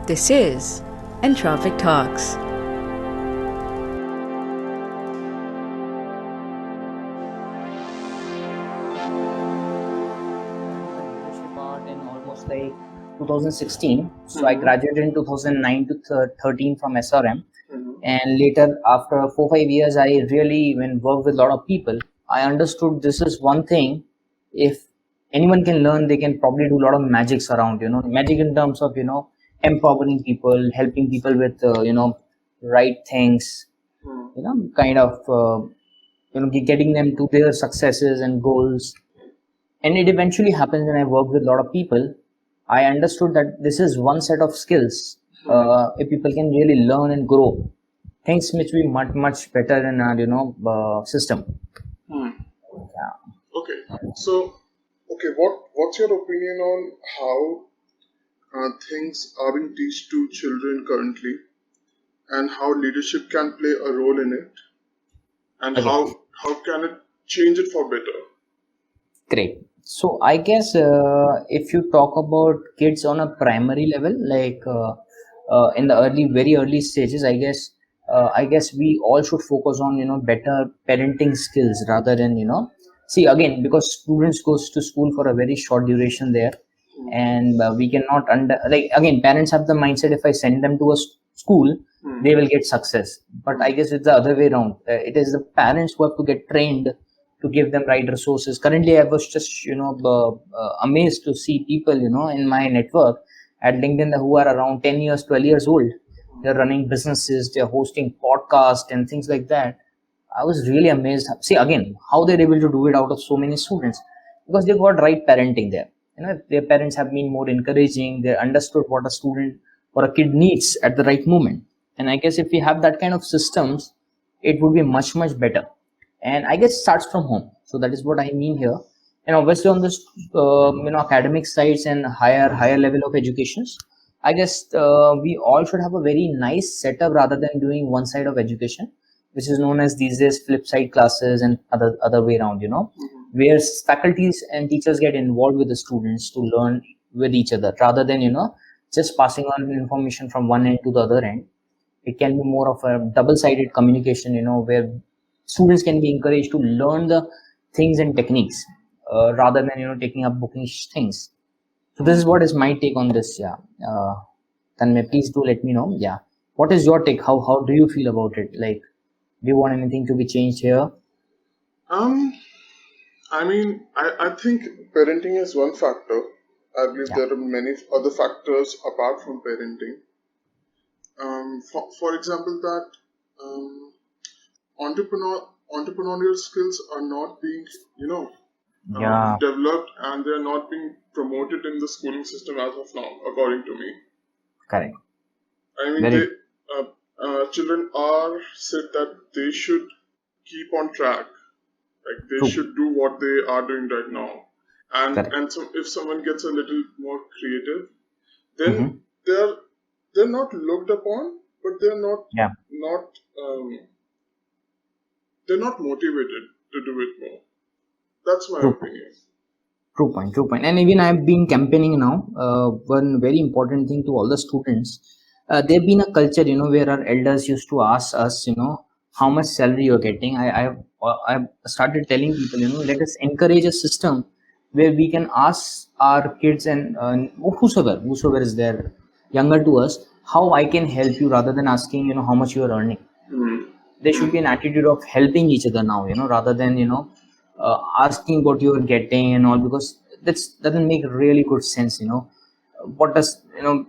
This is Entropic Talks. Leadership part in almost like 2016. So I graduated in 2009 to 13 from SRM. And later, after 4-5 years, I really worked with a lot of people. I understood this is one thing. If anyone can learn, they can probably do a lot of magics around. Magic in terms of empowering people, helping people with right things. Kind of getting them to their successes and goals. And it eventually happens when I work with a lot of people. I understood that this is one set of skills. If people can really learn and grow, things which will be much better in our system. Yeah. Okay. So, what's your opinion on how things are being taught to children currently, and how leadership can play a role in it, and Okay. how can it change it for better? Great. So I guess if you talk about kids on a primary level, like in the very early stages, I guess we all should focus on better parenting skills rather than see, again, because students goes to school for a very short duration there, and we cannot again, parents have the mindset, if I send them to a school, they will get success. But I guess it's the other way around. It is the parents who have to get trained to give them right resources. Currently, I was just amazed to see people in my network at LinkedIn who are around 10 years, 12 years old. They're running businesses, they're hosting podcasts and things like that. I was really amazed. See, again, how they're able to do it out of so many students, because they've got right parenting there. Their parents have been more encouraging. They understood what a student or a kid needs at the right moment. And I guess if we have that kind of systems, it would be much better. And I guess it starts from home. So that is what I mean here. And obviously on this academic sides and higher level of educations, I guess we all should have a very nice setup rather than doing one side of education, which is known as these days flip side classes and other way around, where faculties and teachers get involved with the students to learn with each other rather than just passing on information from one end to the other end. It can be more of a double-sided communication, where students can be encouraged to learn the things and techniques rather than taking up bookish things. So this is what is my take on this. Yeah. Tanmay, please do let me know. Yeah. What is your take? How do you feel about it? Like, do you want anything to be changed here? I think parenting is one factor. I believe Yeah. there are many other factors apart from parenting. For example, that entrepreneurial skills are not being Yeah. developed, and they're not being promoted in the schooling system as of now, according to me. Correct. I mean, Very. children are said that they should keep on track, like they True. should do what they are doing right now, Correct. and so if someone gets a little more creative, then Mhm. they're not looked upon, but they're not Yeah. they're not motivated to do it more. That's my True. opinion. True point. And even I've been campaigning now. One very important thing to all the students. There've been a culture, where our elders used to ask us, how much salary you're getting. I've started telling people, let us encourage a system where we can ask our kids and whosoever is there younger to us, how I can help you, rather than asking, how much you are earning. There should be an attitude of helping each other now, rather than asking what you are getting and all, because that doesn't make really good sense. What does,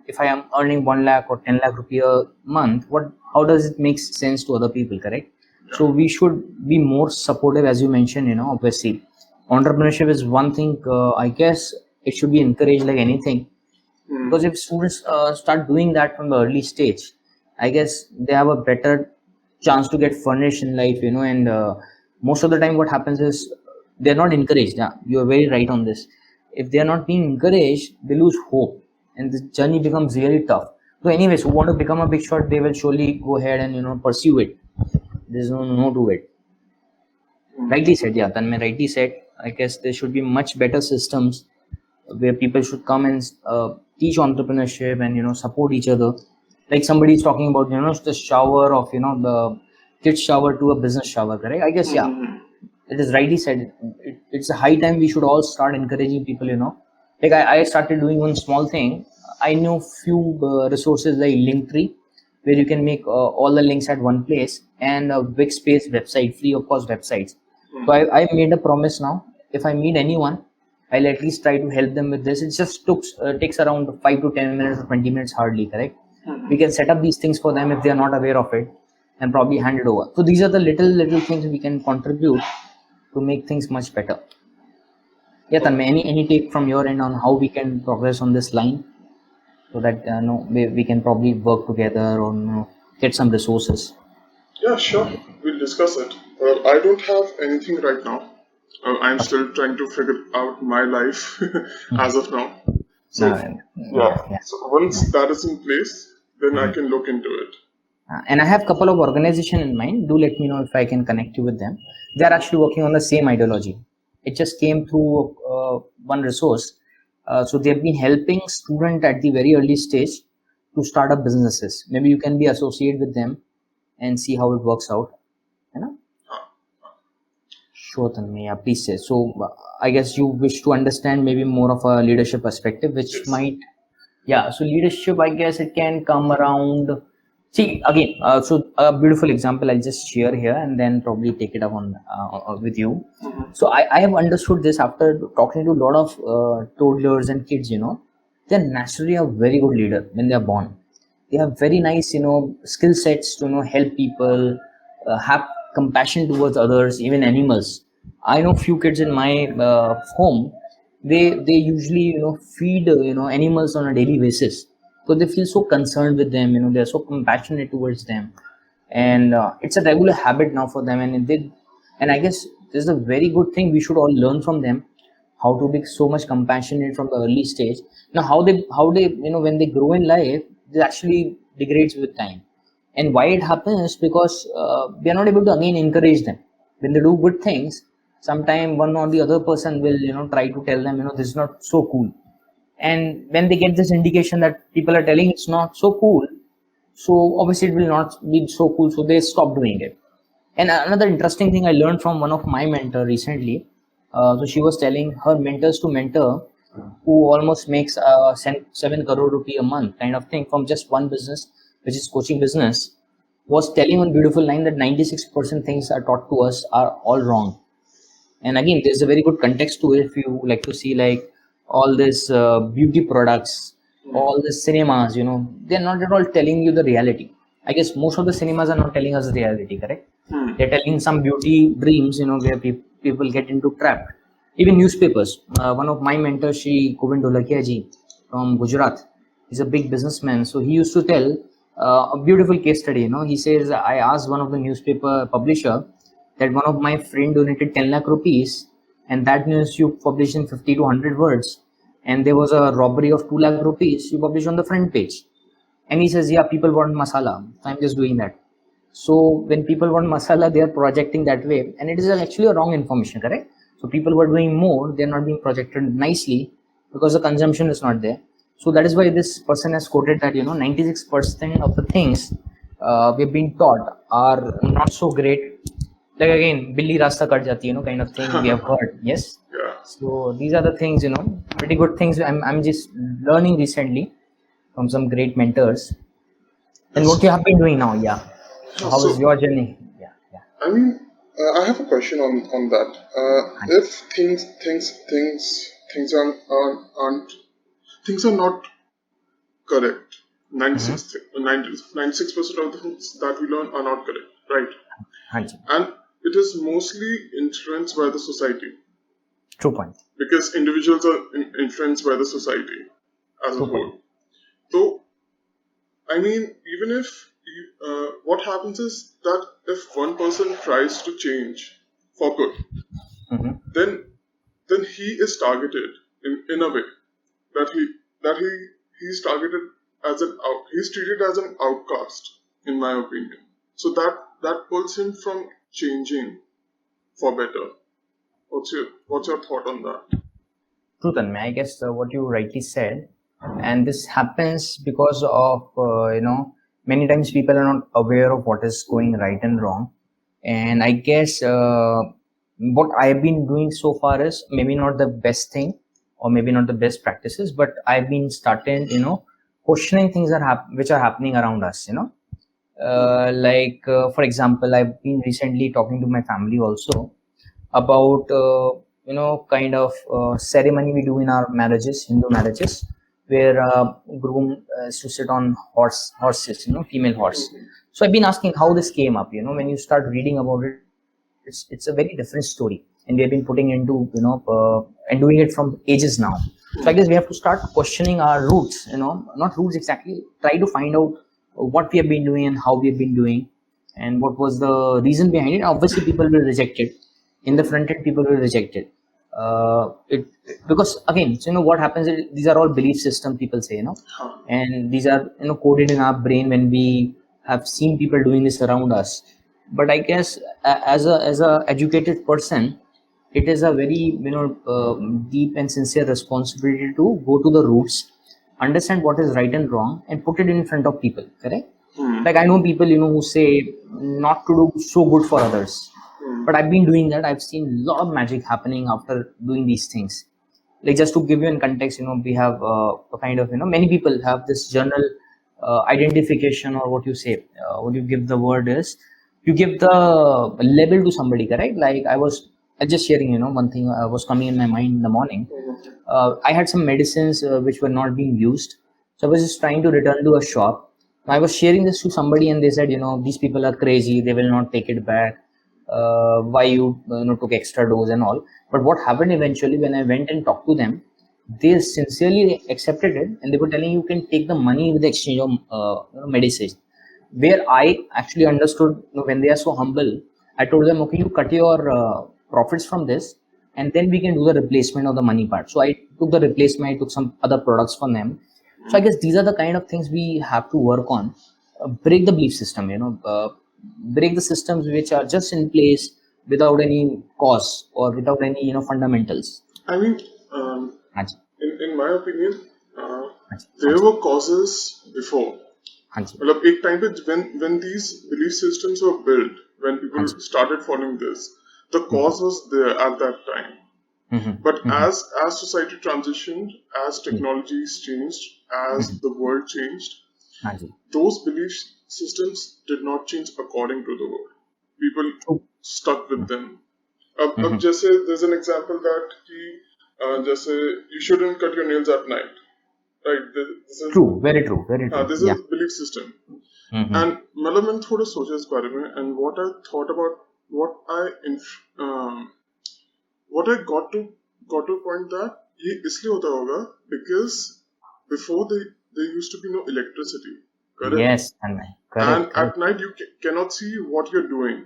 if I am earning 1 lakh or 10 lakh rupee a month, how does it make sense to other people? Correct. So we should be more supportive, as you mentioned. Obviously entrepreneurship is one thing. I guess it should be encouraged like anything, because if students start doing that from the early stage, I guess they have a better chance to get furnished in life. And most of the time what happens is they're not encouraged. Yeah, you're very right on this. If they're not being encouraged, they lose hope, and the journey becomes really tough. So anyways, who want to become a big shot, they will surely go ahead and pursue it. There's no to it. Rightly said. Yeah, Tanmay rightly said. I guess there should be much better systems where people should come and teach entrepreneurship and support each other. Like somebody is talking about the shower of the kids shower to a business shower, correct? I guess yeah, it is rightly said. It's a high time we should all start encouraging people. Like I started doing one small thing. I know few resources like Linktree, where you can make all the links at one place, and a Wixpace website, free of cost websites. So I made a promise now. If I meet anyone, I'll at least try to help them with this. It just takes around 5 to 10 minutes or 20 minutes hardly, correct? We can set up these things for them if they are not aware of it, and probably hand it over. So these are the little things we can contribute to make things much better. Yeah, Tanmay, any take from your end on how we can progress on this line, so that we can probably work together or get some resources. Yeah, sure. We'll discuss it. Well, I don't have anything right now. I'm still trying to figure out my life as of now. So, Yeah. So once that is in place, then I can look into it. And I have a couple of organizations in mind. Do let me know if I can connect you with them. They are actually working on the same ideology. It just came through one resource. So they've been helping students at the very early stage to start up businesses. Maybe you can be associated with them and see how it works out. Sure, Tanmay. Yeah, please say. So I guess you wish to understand maybe more of a leadership perspective, which might, yeah. So leadership, I guess it can come around. See again. So a beautiful example I'll just share here, and then probably take it up on with you. So I have understood this after talking to a lot of toddlers and kids. They're naturally a very good leader when they're born. They have very nice skill sets to help people, have compassion towards others, even animals. I know few kids in my home. They usually feed animals on a daily basis, so they feel so concerned with them. They're so compassionate towards them, and it's a regular habit now for them. And I guess this is a very good thing. We should all learn from them how to be so much compassionate from the early stage. Now how they when they grow in life, this actually degrades with time. And why it happens? Because we are not able to again encourage them when they do good things. Sometime one or the other person will try to tell them this is not so cool. And when they get this indication that people are telling it's not so cool, so obviously it will not be so cool, so they stop doing it. And another interesting thing I learned from one of my mentor recently. So she was telling her mentors to mentor who almost makes 7 crore rupee a month kind of thing from just one business, which is coaching business, was telling one beautiful line that 96% things are taught to us are all wrong. And again, there's a very good context to it if you like to see, like all this beauty products, all the cinemas, they're not at all telling you the reality. I guess most of the cinemas are not telling us the reality, correct? They're telling some beauty dreams, where people get into trapped. Even newspapers. One of my mentors, Shri Govind Dholakia ji from Gujarat, he's a big businessman. So he used to tell a beautiful case study. He says, I asked one of the newspaper publisher that one of my friend donated 10 lakh rupees, and that news you published in 50 to 100 words, and there was a robbery of 2 lakh rupees you published on the front page. And he says, yeah, people want masala, so I'm just doing that. So when people want masala, they are projecting that way, and it is actually a wrong information, correct? So people who are doing more, they are not being projected nicely because the consumption is not there. So that is why this person has quoted that 96% of the things we've been taught are not so great. Like again, Billy Rasta kat jati, kind of thing we have heard. Yes. Yeah. So these are the things, pretty good things. I'm just learning recently from some great mentors. And what you have been doing now, yeah. How So- is your journey? Yeah. I mean, I have a question on that. If things aren't things are not correct, 96% of the things that we learn are not correct, right? Hanji. And it is mostly influenced by the society, True point. because individuals are influenced by the society as a True whole. So, I mean, even if what happens is that if one person tries to change for good, Mhm. then he is targeted in a way that he's targeted as he's treated as an outcast, in my opinion. So that pulls him from changing for better. What's your thought on that? True, Tanmay. I guess what you rightly said. and this happens because of many times people are not aware of what is going right and wrong. And I guess what I've been doing so far is maybe not the best thing, or maybe not the best practices, but I've been starting questioning things which are happening around us. For example, I've been recently talking to my family also about kind of ceremony we do in our marriages, Hindu marriages, where groom is to sit on horses, female horse. So I've been asking how this came up. When you start reading about it, it's a very different story, and we have been putting into and doing it from ages now. So I guess we have to start questioning our roots. Not roots exactly. Try to find out what we have been doing and how we have been doing, and what was the reason behind it. Obviously, people will reject it. In the front end, people will reject it. It Because again, so, what happens is these are all belief system, people say, and these are coded in our brain when we have seen people doing this around us. But I guess as a educated person, it is a very deep and sincere responsibility to go to the roots, understand what is right and wrong, and put it in front of people. Correct? Like I know people who say not to do so good for others, but I've been doing that. I've seen a lot of magic happening after doing these things. Like, just to give you in context, we have a kind of many people have this general identification, or what you say, what you give the word is, you give the label to somebody. Correct? Like I just sharing one thing was coming in my mind in the morning. I had some medicines which were not being used, so I was just trying to return to a shop. I was sharing this to somebody, and they said, these people are crazy, they will not take it back. Why you took extra dose and all. But what happened eventually, when I went and talked to them, they sincerely accepted it, and they were telling you can take the money with the exchange of medicine. Where I actually understood, when they are so humble, I told them, okay, you cut your profits from this, and then we can do the replacement of the money part. So I took the replacement, I took some other products from them. So I guess these are the kind of things we have to work on. Break the belief system, break the systems which are just in place without any cause or without any fundamentals. I mean, Hanji, in my opinion, hanji, there hanji, were causes before. hanji. मतलब एक time पे when these belief systems were built, when people started following this, the cause was there at that time. But as society transitioned, as technologies changed, as the world changed, Hanji. those belief systems did not change according to the world. People stuck with them. अब जैसे there's an example that जैसे you shouldn't cut your nails at night, right? This is True, very true, very true. this Yeah. is belief system. And मतलब मैंने थोड़ा सोचा इस बारे में, and what I thought about what I got to a point that ये इसलिए होता होगा because before there used to be no electricity, correct? Yes, Tanmay. Correct. And Correct. at night you cannot see what you're doing,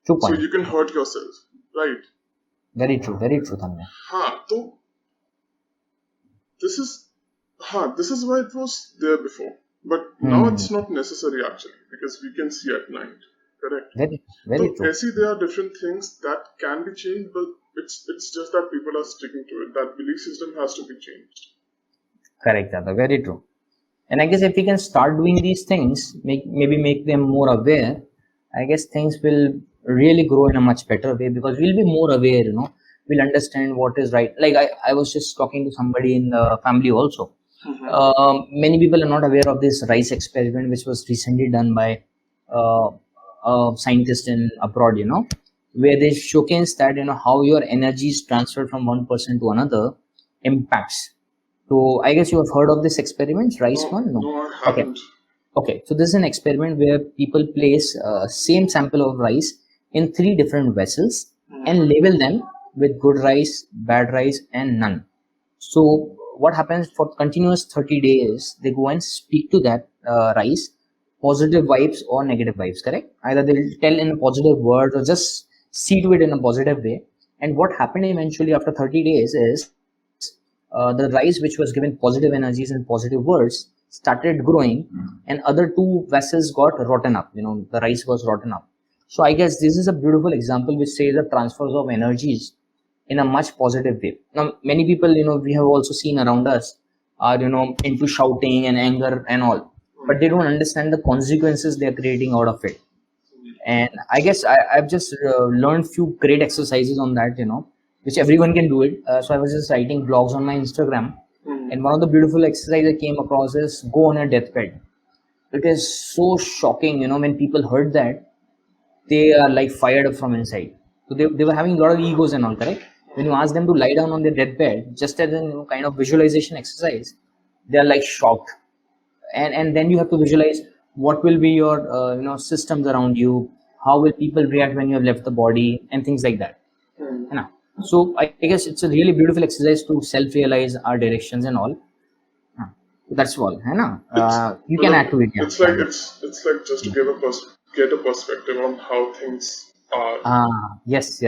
True so point. you can hurt yourself, right? Very true, Tanmay. हाँ, तो this is why it was there before, but now it's not necessary actually, because we can see at night, correct? Very So true. ऐसी there are different things that can be changed, but it's just that people are sticking to it. That belief system has to be changed. Correct, Dada. Very true. And I guess if we can start doing these things, maybe make them more aware, I guess things will really grow in a much better way, because we'll be more aware, we'll understand what is right. Like I was just talking to somebody in the family also. Many people are not aware of this rice experiment, which was recently done by a scientist in abroad, where they showcase that, how your energy is transferred from one person to another impacts. So I guess you have heard of this experiment, rice one? No, I haven't. Okay. So this is an experiment where people place same sample of rice in 3 different vessels and label them with good rice, bad rice, and none. So what happens for continuous 30 days, they go and speak to that rice, positive vibes or negative vibes, correct? Either they'll tell in a positive word or just see to it in a positive way. And what happened eventually after 30 days is the rice which was given positive energies and positive words started growing, and other 2 vessels got rotten up. The rice was rotten up. So I guess this is a beautiful example which says the transfers of energies in a much positive way. Now, many people, we have also seen around us, are into shouting and anger and all, but they don't understand the consequences they're creating out of it. And I guess I've just learned few great exercises on that, which everyone can do it. So I was just writing blogs on my Instagram, and one of the beautiful exercises I came across is go on a deathbed. It is so shocking, when people heard that, they are like fired up from inside. So they were having a lot of egos and all, correct? When you ask them to lie down on their deathbed, just as a kind of visualization exercise, they are like shocked. And then you have to visualize what will be your systems around you, how will people react when you have left the body, and things like that. You know? So I guess it's a really beautiful exercise to self-realize our directions and all. That's all. You can add to it. Yeah. It's like just to get a perspective on how things are. Yes.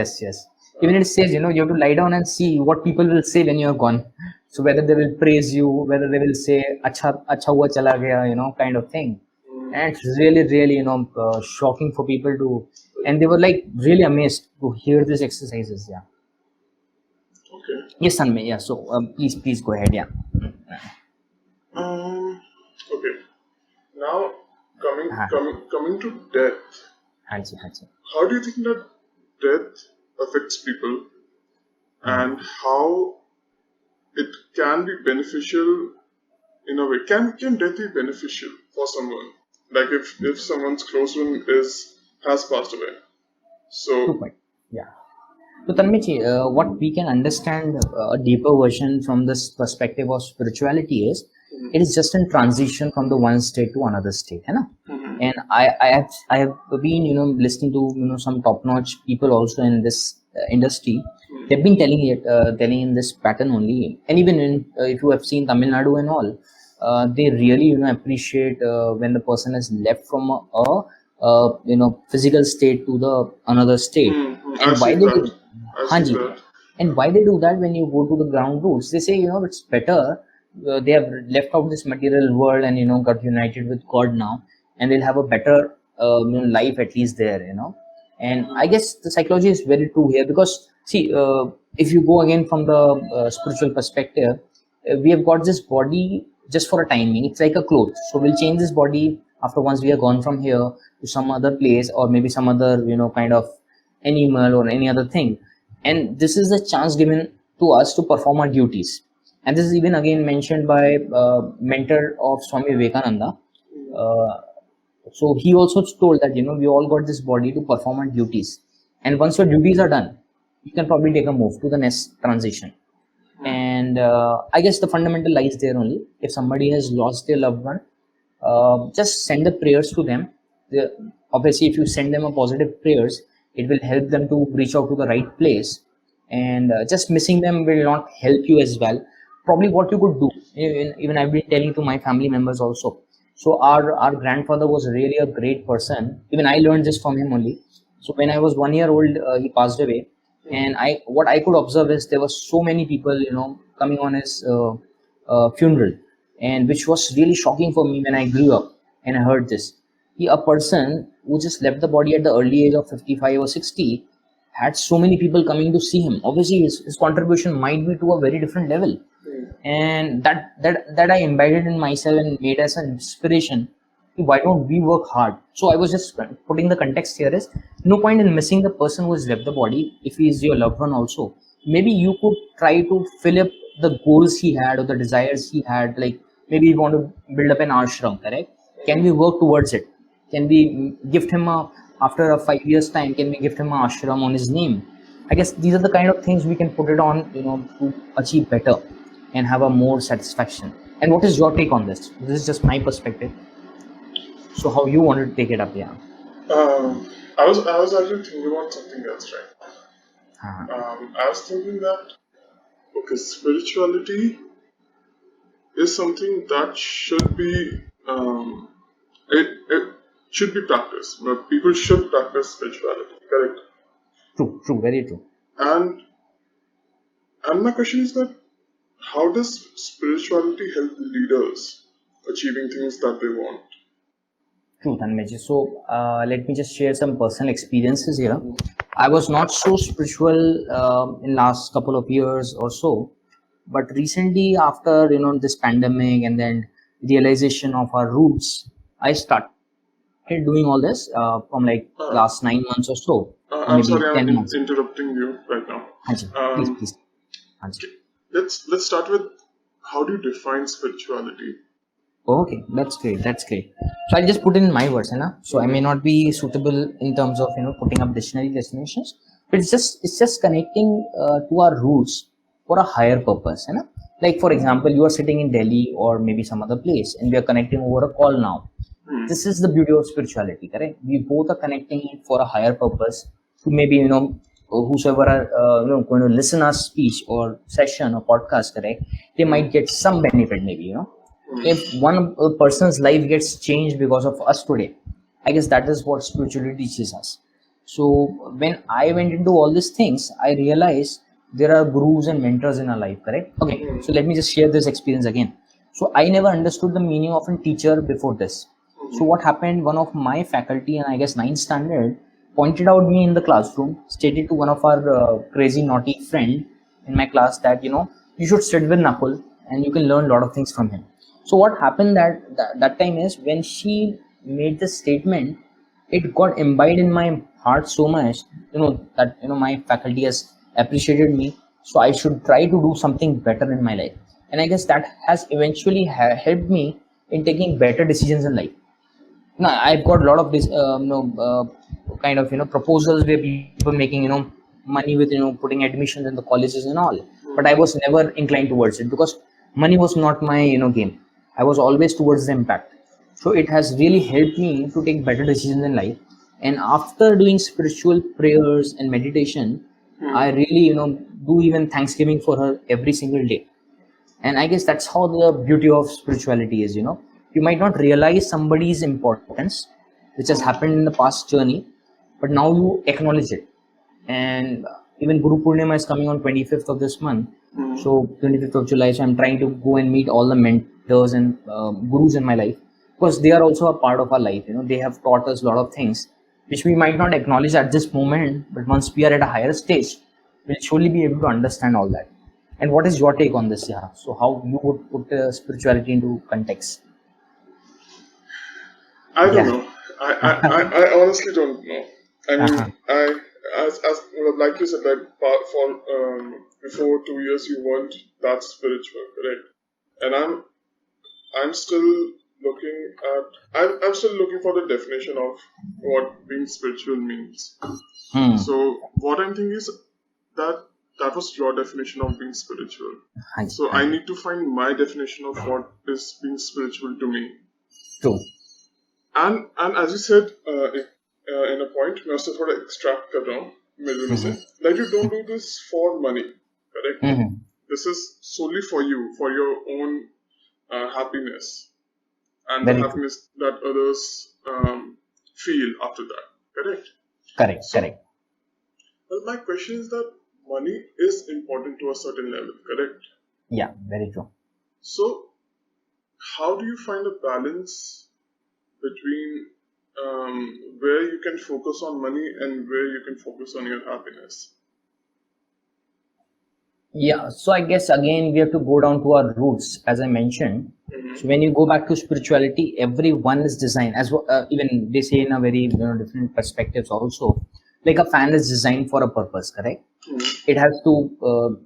Even it says, you have to lie down and see what people will say when you're gone. So whether they will praise you, whether they will say, acha hua chala gaya, kind of thing. And it's really, really, shocking for people to, and they were like really amazed to hear these exercises. Yeah. Okay. Yes, Sanmay. Yeah. So please go ahead. Yeah. Okay. Now coming to death. Hanji. How do you think that death affects people, and how it can be beneficial in a way? Can death be beneficial for someone? Like if someone's close one has passed away. So Good point. Yeah. So Tanmeji, what we can understand a deeper version from this perspective of spirituality is it is just in transition from the one state to another state, है ना? And I have been listening to some top notch people also in this industry. They've been telling in this pattern only, and even in if you have seen Tamil Nadu and all, they really appreciate when the person has left from a physical state to the another state. And why they do, Hanji, and why they do that? When you go to the ground roots, they say it's better. They have left out this material world and got united with God now, and they'll have a better life at least there. And I guess the psychology is very true here, because see, if you go again from the spiritual perspective, we have got this body just for a timing. It's like a cloth, so we'll change this body after once we are gone from here to some other place, or maybe some other kind of animal or any other thing. And this is a chance given to us to perform our duties. And this is even again mentioned by mentor of Swami Vivekananda. So he also told that we all got this body to perform our duties, and once your duties are done, you can probably take a move to the next transition. And I guess the fundamental lies there only. If somebody has lost their loved one, just send the prayers to them. Obviously, if you send them a positive prayers, it will help them to reach out to the right place. And just missing them will not help you as well. Probably what you could do, even I've been telling to my family members also. So our grandfather was really a great person. Even I learned this from him only. So when I was 1 year old, he passed away, and what I could observe is there were so many people coming on his funeral, and which was really shocking for me when I grew up and I heard this. A person who just left the body at the early age of 55 or 60 had so many people coming to see him. Obviously his contribution might be to a very different level, and that I imbibed in myself and made as an inspiration. Why don't we work hard? So I was just putting the context here is no point in missing the person who has left the body if he is your loved one also. Maybe you could try to fill up the goals he had or the desires he had. Like maybe you want to build up an ashram, correct? Can we work towards it? Can we gift him after a 5 years time? Can we gift him an ashram on his name? I guess these are the kind of things we can put it on, to achieve better and have a more satisfaction. And what is your take on this? This is just my perspective. So how you wanted to take it up, yeah? I was actually thinking about something else, right? I was thinking that spirituality is something that should be it should be practiced. People should practice spirituality, correct? True, very true. And my question is that how does spirituality help leaders achieving things that they want? True, Tanmeji. So let me just share some personal experiences here. I was not so spiritual in last couple of years or so, But recently, after this pandemic and then realization of our roots, I started doing all this from like Uh, last 9 months or so, or I'm maybe sorry, I'm 10 months. interrupting you right now. Hanji, please, Um, please. Hanji. let's start with how do you define spirituality? Okay, that's great. That's great. So I'll just put in my words, na. So I may Mm-hmm. not be suitable in terms of putting up dictionary definitions, but it's just connecting to our roots for a higher purpose, na. Like for example, you are sitting in Delhi or maybe some other place, and we are connecting over a call now. This is the beauty of spirituality, correct? We both are connecting it for a higher purpose to maybe whosoever are going to listen our speech or session or podcast, correct? They might get some benefit, maybe if one person's life gets changed because of us today. I guess that is what spirituality teaches us. So when I went into all these things, I realized there are gurus and mentors in our life, correct? Okay, so let me just share this experience again. So I never understood the meaning of a teacher before this. So what happened, one of my faculty, and I guess ninth standard, pointed out me in the classroom, stated to one of our crazy naughty friend in my class that you should sit with Nakul and you can learn a lot of things from him. So what happened that time is when she made this statement, it got imbibed in my heart so much, that my faculty has appreciated me. So I should try to do something better in my life, and I guess that has eventually helped me in taking better decisions in life. No, I've got a lot of this, kind of proposals where people making money with putting admissions in the colleges and all. But I was never inclined towards it because money was not my game. I was always towards the impact. So it has really helped me to take better decisions in life. And after doing spiritual prayers and meditation, I really do even Thanksgiving for her every single day. And I guess that's how the beauty of spirituality is. You might not realize somebody's importance which has happened in the past journey, but now you acknowledge it. And even Guru Purnima is coming on 25th of this month, so 25th of July. So I'm trying to go and meet all the mentors and gurus in my life, because they are also a part of our life. They have taught us a lot of things which we might not acknowledge at this moment, but once we are at a higher stage, we'll surely be able to understand all that. And what is your take on this? Yeah. So how you would put spirituality into context? I don't Yeah. know. I honestly don't know. I Uh-huh. mean, as well, like you said that for before 2 years you weren't that spiritual, correct? And I'm still looking at I'm still looking for the definition of what being spiritual means. Hmm. So what I'm thinking is that that was your definition of being spiritual. Hanji, So I hanji. need to find my definition of what is being spiritual to me. True. And as you said in a point, मैं उससे थोड़ा extract कर रहा हूँ middle में से, that you don't do this for money, correct? Mm-hmm. This is solely for you, for your own happiness and the Very true. happiness that others feel after that, correct? Correct. So, Correct. well, my question is that money is important to a certain level, correct? Yeah. Very true. So, how do you find a balance between where you can focus on money and where you can focus on your happiness? Yeah. So I guess again we have to go down to our roots, as I mentioned. So when you go back to spirituality, everyone is designed as well. Even they say in a very different perspectives also. Like a fan is designed for a purpose, correct? It has to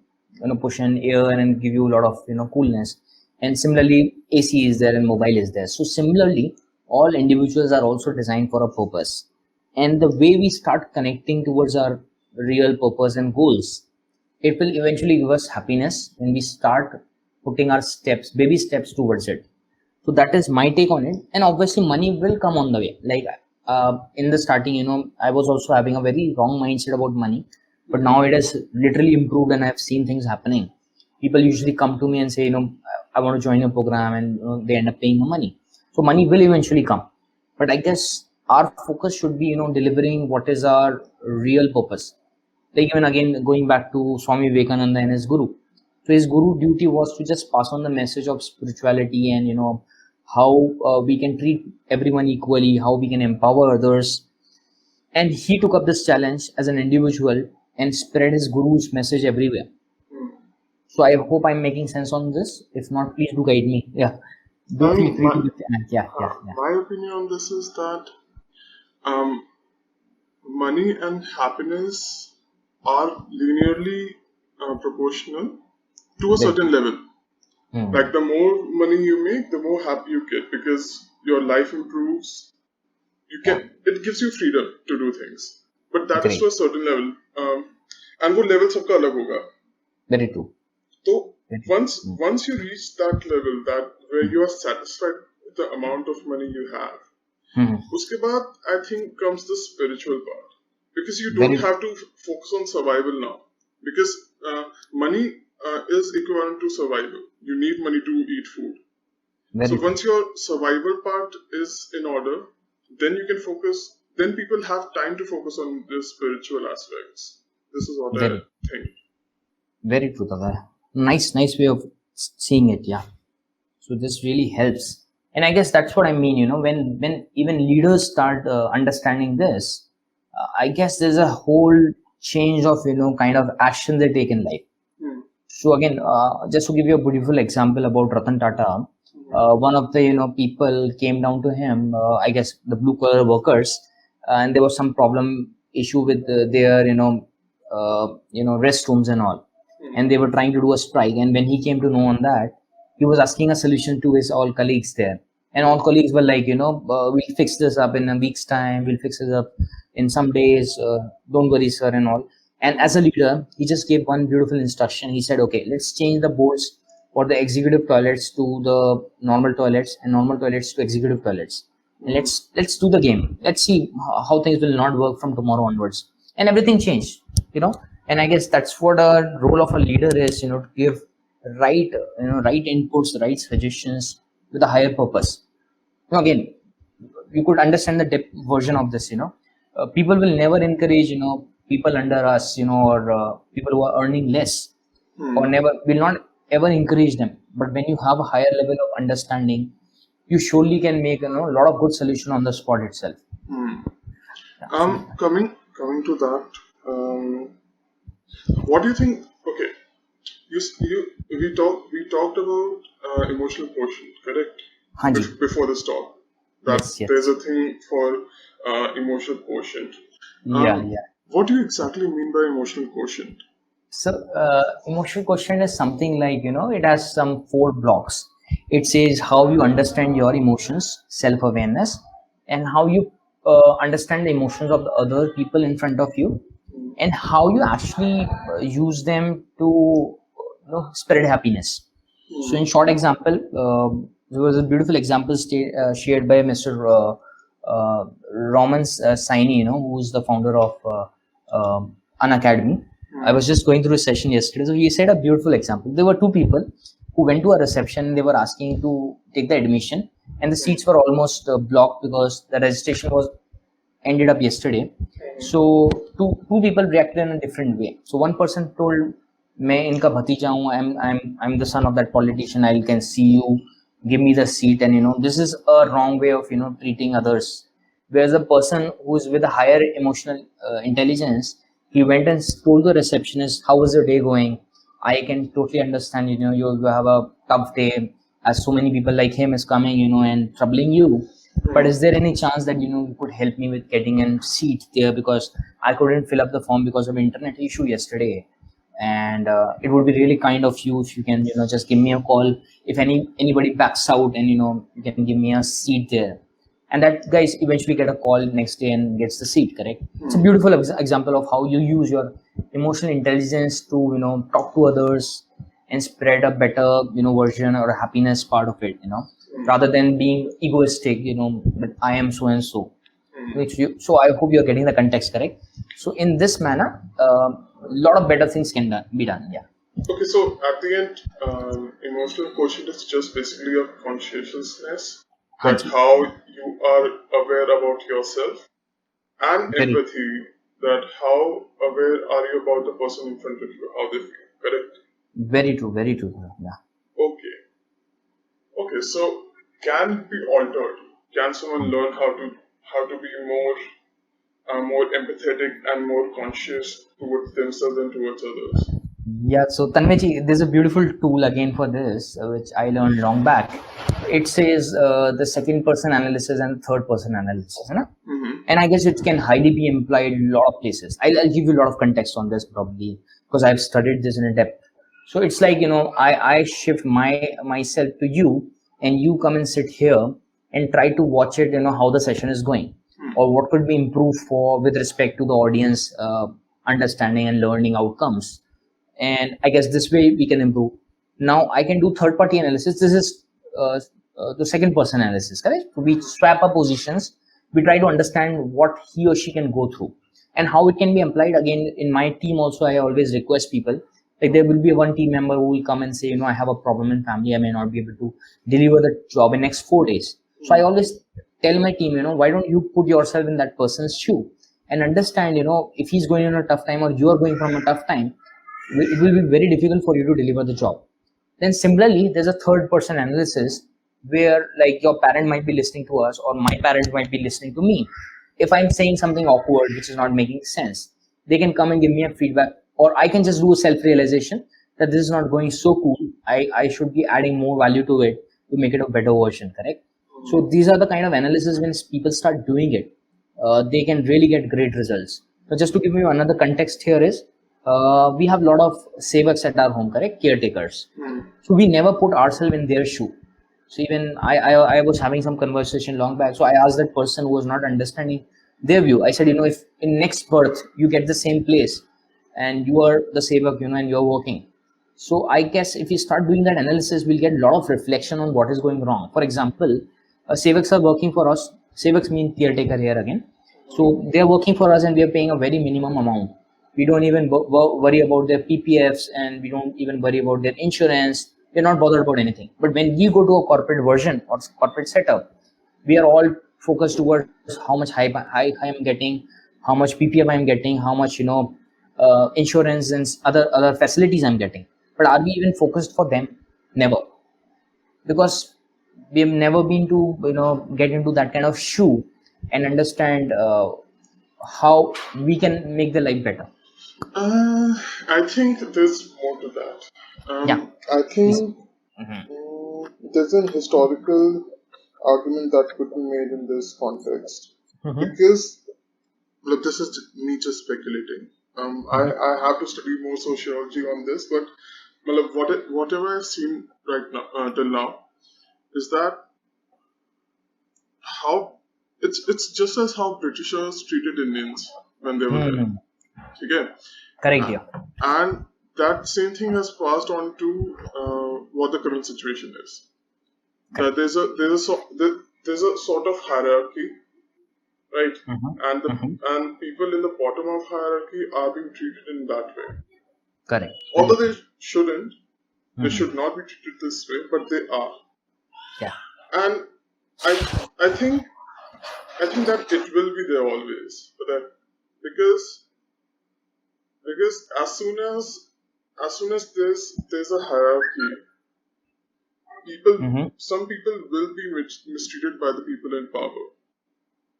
push in air and give you a lot of coolness. And similarly, AC is there and mobile is there. So similarly, all individuals are also designed for a purpose. And the way we start connecting towards our real purpose and goals, it will eventually give us happiness when we start putting our steps, baby steps towards it. So that is my take on it. And obviously money will come on the way. Like in the starting, I was also having a very wrong mindset about money, but now it has literally improved and I've seen things happening. People usually come to me and say, I want to join your program, and they end up paying the money. So money will eventually come. But I guess our focus should be, delivering what is our real purpose. Like even again, going back to Swami Vivekananda and his guru. So his guru duty was to just pass on the message of spirituality and, how we can treat everyone equally, how we can empower others. And he took up this challenge as an individual and spread his guru's message everywhere. So I hope I'm making sense on this. If not, please do guide me. Yeah, do I feel mean, free to give feedback. Yeah, yeah, yeah. my opinion on this is that um, money and happiness are linearly proportional to a Very certain true. level. Hmm. Like the more money you make, the more happy you get because your life improves. You Yeah, can it gives you freedom to do things, but that is to great. a certain level. And वो level सबका अलग होगा. Very true. So Very true. once you reach that level, that where you are satisfied with the amount of money you have, Hmm. उसके बाद I think comes the spiritual part because you don't Very, have to focus on survival now because money is equivalent to survival. You need money to eat food. very So true. once your survival part is in order, then you can focus. Then people have time to focus on the spiritual aspects. This is what I Very, think. very true, Tata. Nice way of seeing it. Yeah. So this really helps, and I guess that's what I mean. When even leaders start understanding this, I guess there's a whole change of kind of action they take in life. Hmm. So again, just to give you a beautiful example about Ratan Tata, one of the people came down to him. I guess the blue collar workers, and there was some problem issue with their restrooms and all, and they were trying to do a strike. And when he came to know on that, he was asking a solution to his all colleagues there, and all colleagues were like, we'll fix this up in a week's time. We'll fix it up in some days. Don't worry, sir, and all. And as a leader, he just gave one beautiful instruction. He said, okay, let's change the boards for the executive toilets to the normal toilets and normal toilets to executive toilets. And let's do the game. Let's see how things will not work from tomorrow onwards. And everything changed, And I guess that's what a role of a leader is, to give right inputs, right suggestions with a higher purpose. Again, you could understand the depth version of this. People will never encourage people under us, or people who are earning less, or never will not ever encourage them. But when you have a higher level of understanding, you surely can make a lot of good solution on the spot itself. Yeah, so Coming to that, what do you think? Okay, we talked about emotional quotient, correct? Hanji. Before this talk, that Yes, yes. there's a thing for emotional quotient. Yeah, yeah. What do you exactly mean by emotional quotient? So, emotional quotient is something like, it has some 4 blocks. It says how you understand your emotions, self awareness, and how you understand the emotions of the other people in front of you, and how you actually use them to spread happiness. So, in short example, there was a beautiful example shared by Mr. Roman Saini, who's the founder of an academy. I was just going through a session yesterday. So he said a beautiful example. There were 2 people who went to a reception. They were asking to take the admission, and the seats were almost blocked because the registration was ended up yesterday. So two people reacted in a different way. So one person told, "मैं इनका भतीजा हूँ. I'm the son of that politician. I can see you. Give me the seat." And this is a wrong way of treating others. Whereas a person who is with a higher emotional intelligence, he went and told the receptionist, "How was your day going? I can totally understand. You have a tough day, as so many people like him is coming, and troubling you. But is there any chance that you could help me with getting a seat there, because I couldn't fill up the form because of internet issue yesterday, and it would be really kind of you if you can just give me a call if anybody backs out, and you can give me a seat there." And that guys eventually get a call next day and gets the seat. Correct. It's a beautiful example of how you use your emotional intelligence to talk to others and spread a better version or a happiness part of it, rather than being egoistic, but I am so and so. So I hope you're getting the context correct. So in this manner, a lot of better things can be done. Yeah. Okay, so at the end, emotional quotient is just basically a consciousness that Hanji. how you are aware about yourself, and Very, empathy that how aware are you about the person in front of you, how they feel, correct? very true. Very true. Yeah. Okay. Okay, so can it be altered? Can someone learn how to be more empathetic and more conscious towards themselves and towards others? Yeah, so Tanmeji, there's a beautiful tool again for this, which I learned long back. It says the second person analysis and third person analysis, you know? And I guess it can highly be employed in a lot of places. I'll give you a lot of context on this probably because I've studied this in a depth. So it's like, you know, I shift myself to you and you come and sit here and try to watch it, you know, how the session is going or what could be improved for with respect to the audience understanding and learning outcomes. And I guess this way we can improve. Now I can do third party analysis. This is uh, the second person analysis, correct? So we swap our positions. We try to understand what he or she can go through and how it can be applied. Again, in my team also, I always request people, like there will be one team member who will come and say, you know, I have a problem in family. I may not be able to deliver the job in next 4 days. So I always tell my team, you know, why don't you put yourself in that person's shoe and understand, you know, if he's going on a tough time or you are going from a tough time, it will be very difficult for you to deliver the job. Then similarly, there's a third person analysis where like your parent might be listening to us or my parent might be listening to me. If I'm saying something awkward, which is not making sense, they can come and give me a feedback, or I can just do a self-realization that this is not going so cool. I should be adding more value to it to make it a better version, correct? So these are the kind of analysis when people start doing it, they can really get great results. So just to give you another context here is, we have a lot of sevaks at our home, correct? Caretakers. So we never put ourselves in their shoe. So even I was having some conversation long back. So I asked that person who was not understanding their view. I said, you know, if in next birth you get the same place and you are the sevak, you know, and you're working. So I guess if we start doing that analysis, we'll get a lot of reflection on what is going wrong. For example, sevaks are working for us. Sevaks mean caretaker here again. So they're working for us and we are paying a very minimum amount. We don't even worry about their PPFs and we don't even worry about their insurance. We're not bothered about anything. But when we go to a corporate version or corporate setup, we are all focused towards how much high I'm getting, how much PPF I'm getting, how much, you know, insurance and other facilities I'm getting. But are we even focused for them? Never. Because we have never been to, you know, get into that kind of shoe and understand how we can make the life better. I think there's more to that. Yeah. I think there's an historical argument that could be made in this context because, look, this is me just speculating. I have to study more sociology on this, but well, whatever I've seen right now till now is that how it's just as how Britishers treated Indians when they were there. Okay. Correct, yeah. And that same thing has passed on to what the current situation is. There's a sort of hierarchy, right? And people in the bottom of hierarchy are being treated in that way. Correct. Although they shouldn't, they should not be treated this way, but they are. Yeah. And I think that it will be there always, because as soon as there's a hierarchy, some people will be mistreated by the people in power.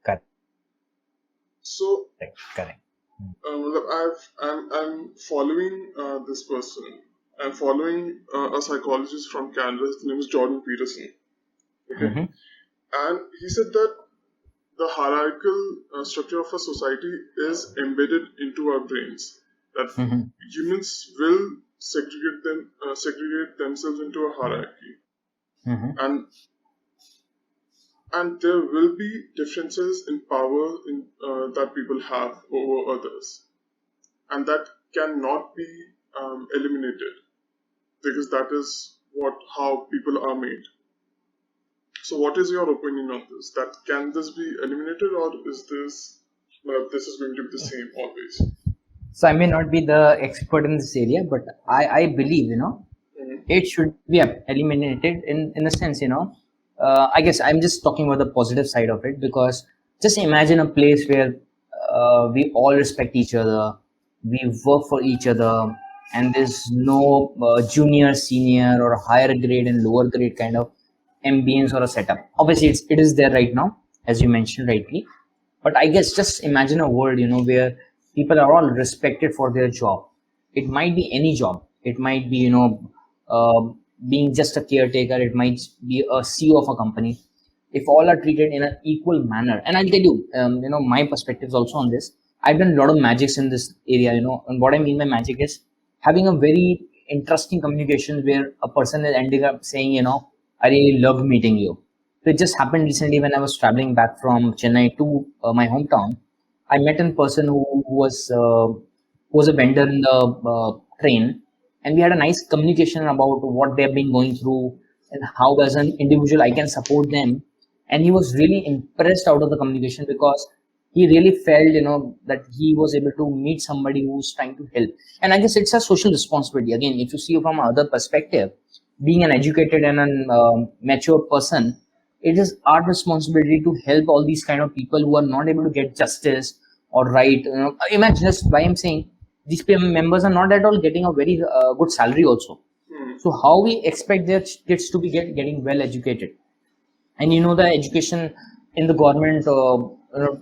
Correct. So correct. I'm following this person. I'm following a psychologist from Canada. His name is Jordan Peterson. Okay, and he said that the hierarchical structure of a society is embedded into our brains. That humans will segregate themselves into a hierarchy, and there will be differences in power that people have over others, and that cannot be eliminated because that is how people are made. So, what is your opinion on this? That can this be eliminated, or is this going to be the same always? So I may not be the expert in this area, but I believe, you know, it should be eliminated in the sense, you know, I guess I'm just talking about the positive side of it, because just imagine a place where we all respect each other, we work for each other, and there's no junior, senior, or higher grade and lower grade kind of ambience or a setup. Obviously, it is there right now, as you mentioned rightly. But I guess just imagine a world, you know, where people are all respected for their job. It might be any job. it might be, being just a caretaker, it might be a CEO of a company. If all are treated in an equal manner, and I'll tell you, my perspectives also on this. I've done a lot of magics in this area, and what I mean by magic is having a very interesting communication where a person is ending up saying, I really loved meeting you. So it just happened recently when I was traveling back from Chennai to my hometown. I met a person who was a vendor in the train, and we had a nice communication about what they've been going through and how, as an individual, I can support them. And he was really impressed out of the communication because he really felt, that he was able to meet somebody who's trying to help. And I guess it's a social responsibility. Again, if you see from another perspective, being an educated and an mature person, it is our responsibility to help all these kind of people who are not able to get justice or right. Imagine just why I'm saying these members are not at all getting a very good salary also. So how we expect their kids to be getting well educated? And the education in the government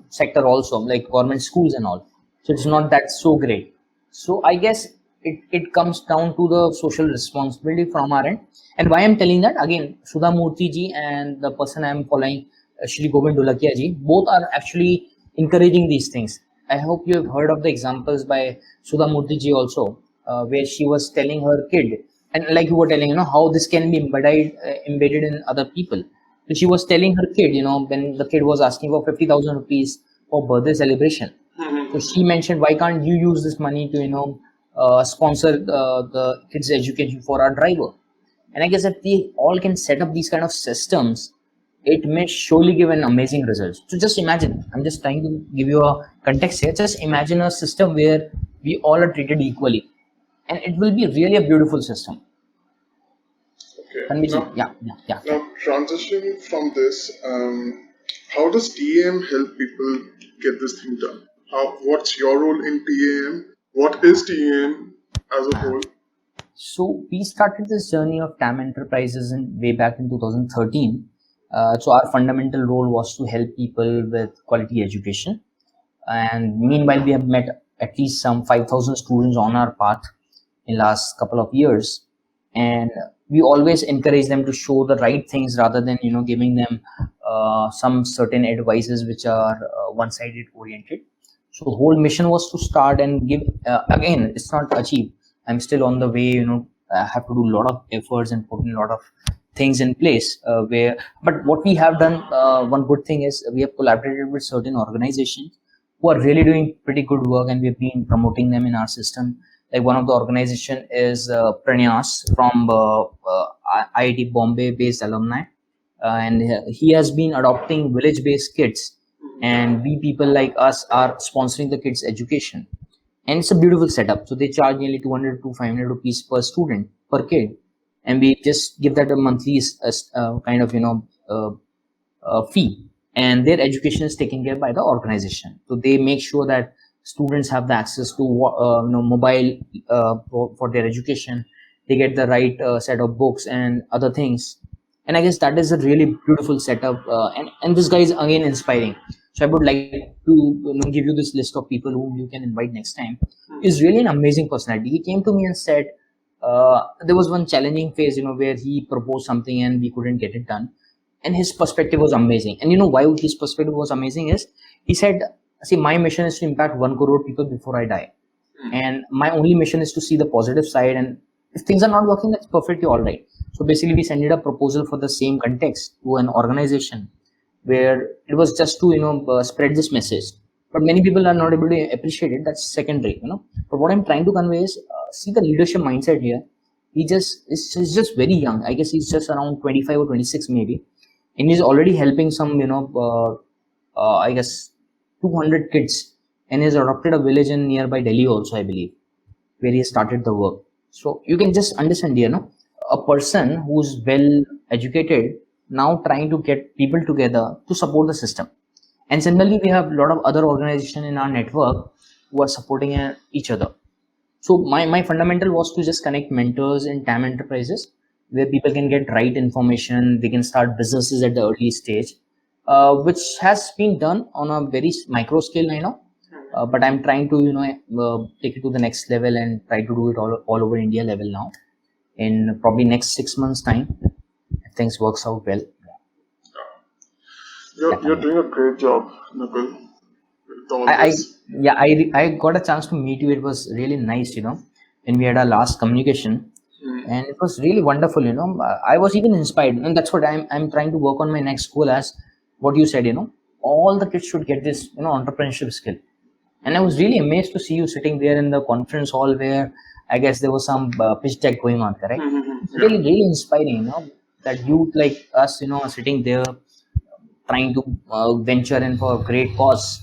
sector also, like government schools and all, so it's not that so great. So I guess it comes down to the social responsibility from our end. And why I'm telling that, again, Sudha Murthy ji and the person I'm following, Shri Govind Dolakia ji, both are actually encouraging these things. I hope you have heard of the examples by Sudha Murthy ji also, where she was telling her kid, and like you were telling, how this can be embedded in other people. So she was telling her kid, when the kid was asking for 50,000 rupees for birthday celebration. So she mentioned, why can't you use this money to, sponsor the kids' education for our driver? And I guess if we all can set up these kind of systems, it may surely give an amazing result. So just imagine, I'm just trying to give you a context here. Just imagine a system where we all are treated equally, and it will be really a beautiful system. Okay. Tanvi, yeah. Now, transitioning from this, how does TAM help people get this thing done? What's your role in TAM? What is TAM as a whole? So we started this journey of Tam Enterprises way back in 2013. So our fundamental role was to help people with quality education. And meanwhile, we have met at least some 5,000 students on our path in last couple of years. And we always encourage them to show the right things rather than, giving them some certain advices which are one-sided oriented. So the whole mission was to start and give, again, it's not achieved. I'm still on the way, I have to do a lot of efforts and put in a lot of things in place but what we have done, one good thing is we have collaborated with certain organizations who are really doing pretty good work, and we've been promoting them in our system. Like one of the organization is Pranyas from IIT Bombay based alumni, and he has been adopting village based kids, and we people like us are sponsoring the kids education. And it's a beautiful setup. So they charge nearly 200 to 500 rupees per student per kid, and we just give that a monthly kind of fee, and their education is taken care by the organization. So they make sure that students have the access to mobile for their education. They get the right set of books and other things. And I guess that is a really beautiful setup. And this guy is again inspiring. So I would like to give you this list of people whom you can invite next time. He's really an amazing personality. He came to me and said there was one challenging phase, where he proposed something and we couldn't get it done. And his perspective was amazing. And why his perspective was amazing is he said, see, my mission is to impact 1 crore people before I die. And my only mission is to see the positive side. And if things are not working, that's perfectly all right. So basically, we sent a proposal for the same context to an organization where it was just to, spread this message. But many people are not able to appreciate it. That's secondary, But what I'm trying to convey is, see the leadership mindset here. He's just very young. I guess he's just around 25 or 26 maybe. And he's already helping some, I guess, 200 kids. And he's adopted a village in nearby Delhi also, I believe, where he started the work. So you can just understand, a person who's well educated now trying to get people together to support the system. And similarly, we have a lot of other organizations in our network who are supporting each other. So my fundamental was to just connect mentors in Tam Enterprises, where people can get right information. They can start businesses at the early stage, which has been done on a very micro scale, but I'm trying to take it to the next level and try to do it all over India level now in probably next 6 months time if things works out well. You're doing a great job, Nakul, with all I this. yeah, I got a chance to meet you. It was really nice, when we had our last communication, and it was really wonderful. I was even inspired, and that's what I'm trying to work on my next goal. As what you said, all the kids should get this, entrepreneurship skill. And I was really amazed to see you sitting there in the conference hall where I guess there was some pitch deck going on, correct? It's Yeah. really, really inspiring, that you like us, are sitting there trying to venture in for a great cause.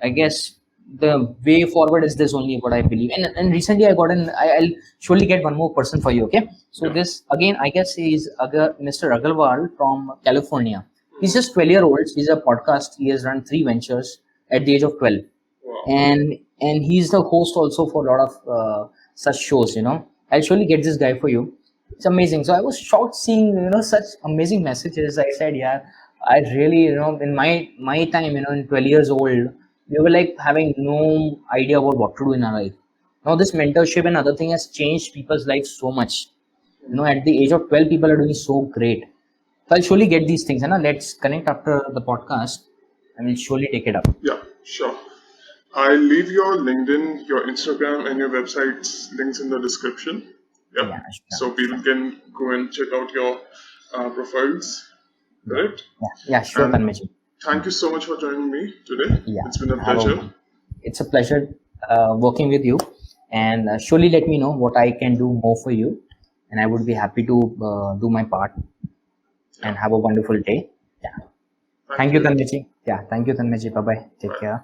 I guess the way forward is this only what I believe. And recently I got I'll surely get one more person for you. Okay. So Yeah. this again, I guess is Mr. Agarwal from California. He's just 12-year-old. He's a podcast. He has run 3 ventures at the age of 12, Wow. and he's the host also for a lot of such shows. I'll surely get this guy for you. It's amazing. So I was shocked seeing such amazing messages. I said, yeah, I really in my time, in 12 years old, we were like having no idea about what to do in our life. Now this mentorship and other thing has changed people's lives so much. At the age of 12, people are doing so great. So I'll surely get these things. Let's connect after the podcast, and we'll surely take it up. Yeah, sure. I'll leave your LinkedIn, your Instagram, and your website's links in the description. Yeah. Yeah, So people can go and check out your profiles. Correct? yeah, sure, And Tanmay. thank you so much for joining me today. Yeah, It's been a have a- pleasure. it's a pleasure working with you, and surely let me know what I can do more for you, and I would be happy to do my part. And have a wonderful day. Yeah. Thank you, Tanmay. Yeah, thank you, Tanmay. Bye bye. Take care.